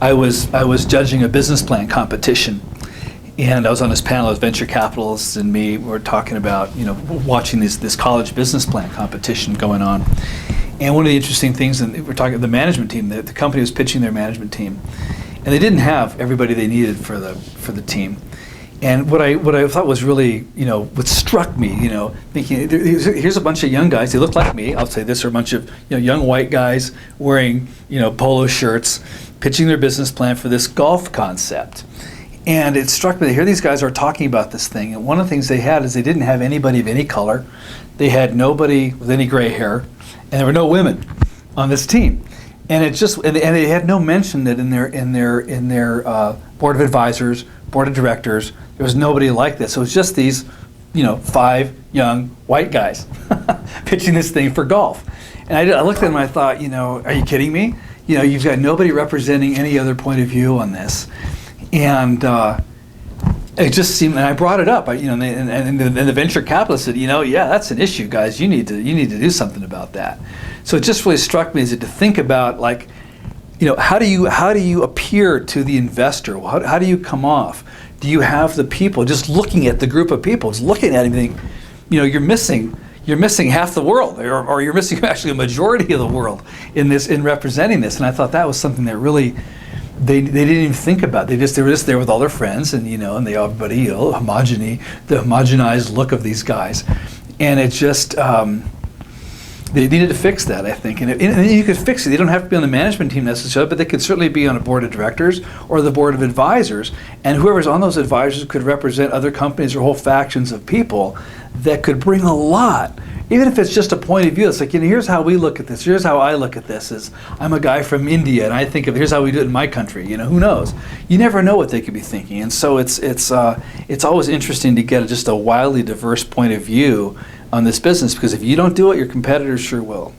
I was judging a business plan competition, and I was on this panel of venture capitalists and me. We were talking about watching this college business plan competition going on. And one of the interesting things, and we're talking the management team, the company was pitching their management team, and they didn't have everybody they needed for the team. And what I thought was really, what struck me, thinking here's a bunch of young guys. They look like me. I'll say this are a bunch of young white guys wearing polo shirts, pitching their business plan for this golf concept. And it struck me that here these guys are talking about this thing. And one of the things they had is they didn't have anybody of any color. They had nobody with any gray hair. And there were no women on this team, and they had no mention that in their board of advisors, board of directors, there was nobody like this. So it was just these, 5 young white guys pitching this thing for golf. And I looked at them and I thought, are you kidding me? You've got nobody representing any other point of view on this, and it just seemed, and I brought it up. And the venture capitalist said, yeah, that's an issue, guys. You need to do something about that. So it just really struck me as to think about, like, how do you appear to the investor? How do you come off? Do you have the people just looking at the group of people, just looking at anything? You're missing half the world, or you're missing actually a majority of the world in representing this. And I thought that was something that really. They didn't even think about. They were just there with all their friends, and and everybody the homogenized look of these guys, and it just they needed to fix that, I think. And you could fix it. They don't have to be on the management team necessarily, but they could certainly be on a board of directors or the board of advisors, and whoever's on those advisors could represent other companies or whole factions of people that could bring a lot. Even if it's just a point of view, it's like, here's how we look at this. Here's how I look at this. Is I'm a guy from India, and I think of here's how we do it in my country. Who knows? You never know what they could be thinking, and so it's always interesting to get just a wildly diverse point of view on this business, because if you don't do it, your competitors sure will.